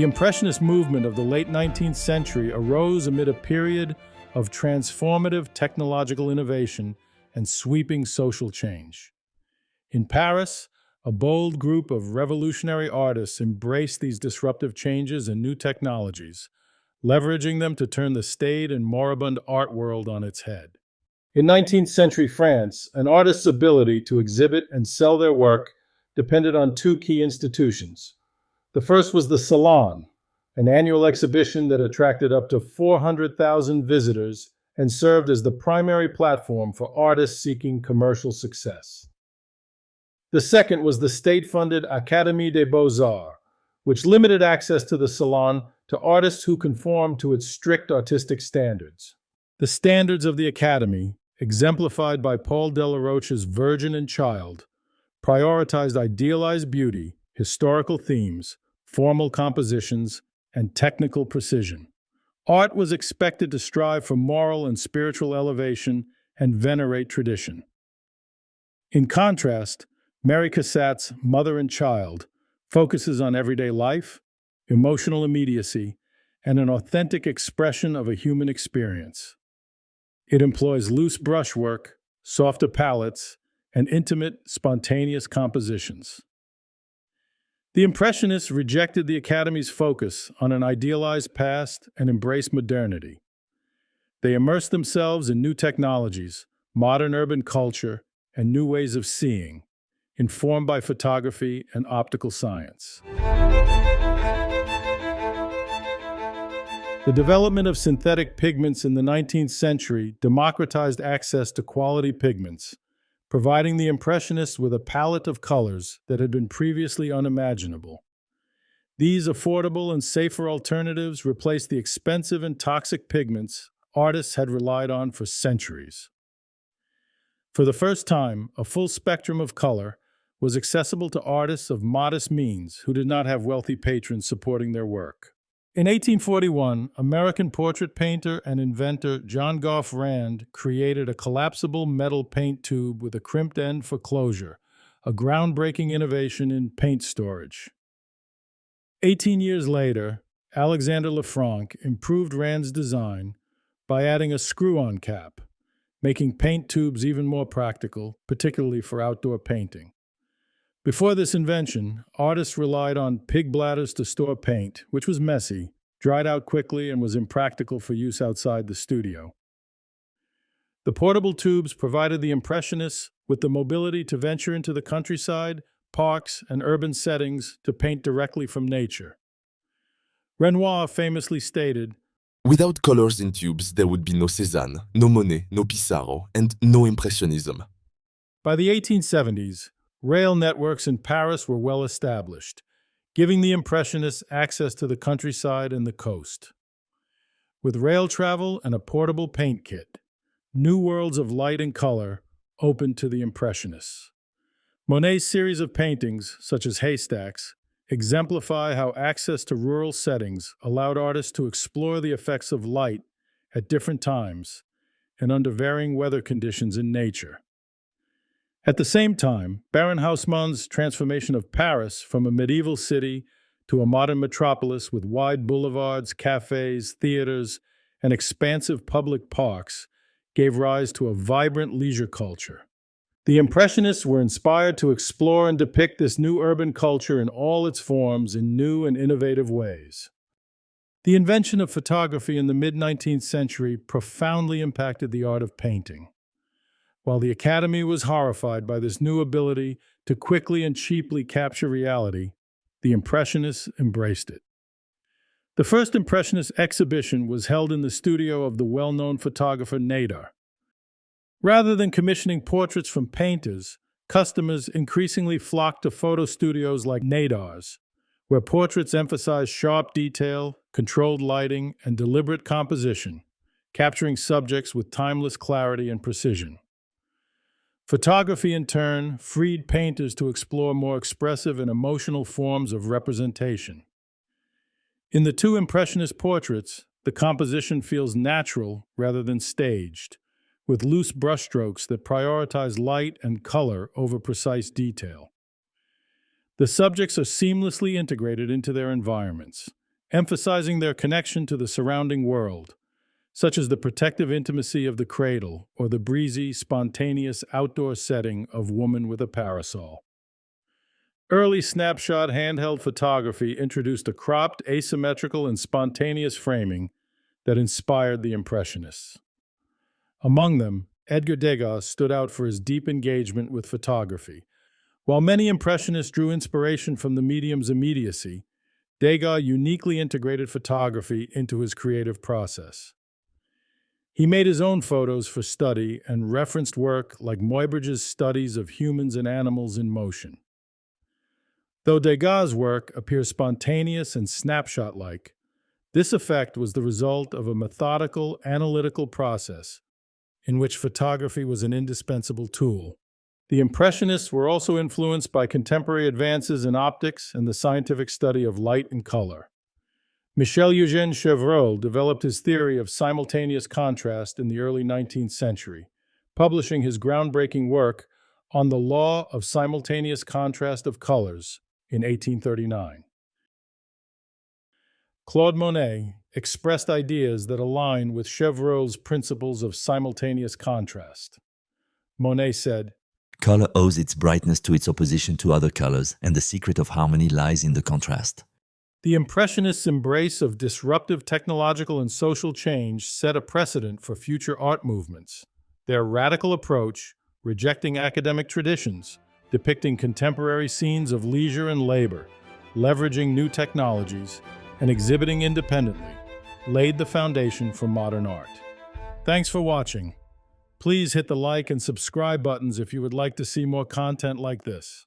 The Impressionist movement of the late 19th century arose amid a period of transformative technological innovation and sweeping social change. In Paris, a bold group of revolutionary artists embraced these disruptive changes and new technologies, leveraging them to turn the staid and moribund art world on its head. In 19th century France, an artist's ability to exhibit and sell their work depended on two key institutions. The first was the Salon, an annual exhibition that attracted up to 400,000 visitors and served as the primary platform for artists seeking commercial success. The second was the state-funded Académie des Beaux-Arts, which limited access to the Salon to artists who conformed to its strict artistic standards. The standards of the Academy, exemplified by Paul Delaroche's Virgin and Child, prioritized idealized beauty, historical themes, formal compositions, and technical precision. Art was expected to strive for moral and spiritual elevation and venerate tradition. In contrast, Mary Cassatt's Mother and Child focuses on everyday life, emotional immediacy, and an authentic expression of a human experience. It employs loose brushwork, softer palettes, and intimate, spontaneous compositions. The Impressionists rejected the Academy's focus on an idealized past and embraced modernity. They immersed themselves in new technologies, modern urban culture, and new ways of seeing, informed by photography and optical science. The development of synthetic pigments in the 19th century democratized access to quality pigments, providing the Impressionists with a palette of colors that had been previously unimaginable. These affordable and safer alternatives replaced the expensive and toxic pigments artists had relied on for centuries. For the first time, a full spectrum of color was accessible to artists of modest means who did not have wealthy patrons supporting their work. In 1841, American portrait painter and inventor John Gough Rand created a collapsible metal paint tube with a crimped end for closure, a groundbreaking innovation in paint storage. 18 years later, Alexander Lefranc improved Rand's design by adding a screw-on cap, making paint tubes even more practical, particularly for outdoor painting. Before this invention, artists relied on pig bladders to store paint, which was messy, dried out quickly, and was impractical for use outside the studio. The portable tubes provided the Impressionists with the mobility to venture into the countryside, parks, and urban settings to paint directly from nature. Renoir famously stated, "Without colors in tubes, there would be no Cézanne, no Monet, no Pissarro, and no Impressionism." By the 1870s, rail networks in Paris were well established, giving the Impressionists access to the countryside and the coast. With rail travel and a portable paint kit, new worlds of light and color opened to the Impressionists. Monet's series of paintings, such as Haystacks, exemplify how access to rural settings allowed artists to explore the effects of light at different times and under varying weather conditions in nature. At the same time, Baron Haussmann's transformation of Paris from a medieval city to a modern metropolis with wide boulevards, cafes, theaters, and expansive public parks gave rise to a vibrant leisure culture. The Impressionists were inspired to explore and depict this new urban culture in all its forms in new and innovative ways. The invention of photography in the mid-19th century profoundly impacted the art of painting. While the Academy was horrified by this new ability to quickly and cheaply capture reality, the Impressionists embraced it. The first Impressionist exhibition was held in the studio of the well-known photographer Nadar. Rather than commissioning portraits from painters, customers increasingly flocked to photo studios like Nadar's, where portraits emphasize sharp detail, controlled lighting, and deliberate composition, capturing subjects with timeless clarity and precision. Photography, in turn, freed painters to explore more expressive and emotional forms of representation. In the two Impressionist portraits, the composition feels natural rather than staged, with loose brushstrokes that prioritize light and color over precise detail. The subjects are seamlessly integrated into their environments, emphasizing their connection to the surrounding world, such as the protective intimacy of the cradle or the breezy, spontaneous outdoor setting of Woman with a Parasol. Early snapshot handheld photography introduced a cropped, asymmetrical, and spontaneous framing that inspired the Impressionists. Among them, Edgar Degas stood out for his deep engagement with photography. While many Impressionists drew inspiration from the medium's immediacy, Degas uniquely integrated photography into his creative process. He made his own photos for study and referenced work like Muybridge's studies of humans and animals in motion. Though Degas' work appears spontaneous and snapshot-like, this effect was the result of a methodical, analytical process in which photography was an indispensable tool. The Impressionists were also influenced by contemporary advances in optics and the scientific study of light and color. Michel-Eugène Chevreul developed his theory of simultaneous contrast in the early 19th century, publishing his groundbreaking work on the law of simultaneous contrast of colors in 1839. Claude Monet expressed ideas that align with Chevreul's principles of simultaneous contrast. Monet said, "Color owes its brightness to its opposition to other colors, and the secret of harmony lies in the contrast." The Impressionists' embrace of disruptive technological and social change set a precedent for future art movements. Their radical approach, rejecting academic traditions, depicting contemporary scenes of leisure and labor, leveraging new technologies, and exhibiting independently, laid the foundation for modern art. Thanks for watching. Please hit the like and subscribe buttons if you would like to see more content like this.